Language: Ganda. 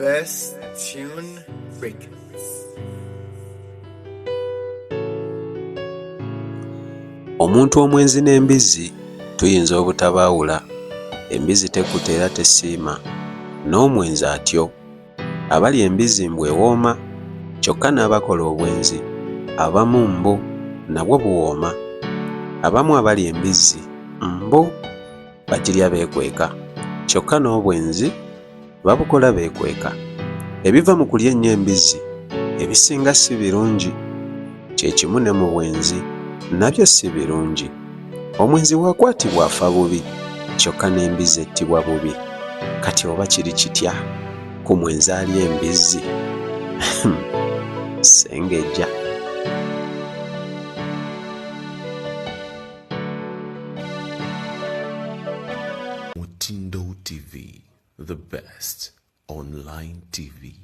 best tune records. Omuntu omwenzi n'embizzi tuyinza obutabaawula. Embizzi tekuta era tesiima, n'omwenzi atyo. Abalya embizzi mbu ewooma, kyokka n'abakola obwenzi abamu mbu nabwo buwooma. Abamu abalya embizzi mbu bagirya beekweka, kyokka n'obwenzi babukola beekweka. Ebiva mu kulya ennyo embizzi ebisinga si birungi, kye kimu ne mu bwenzi nabyo si birungi. Omwenzi bw'akwatibwa afa bubi, kyokka n'embizzi ettibwa bubi. Kati oba kiri kitya ku mwenzi alya embizzi? Sengejja. Mutindo TV, the best online TV.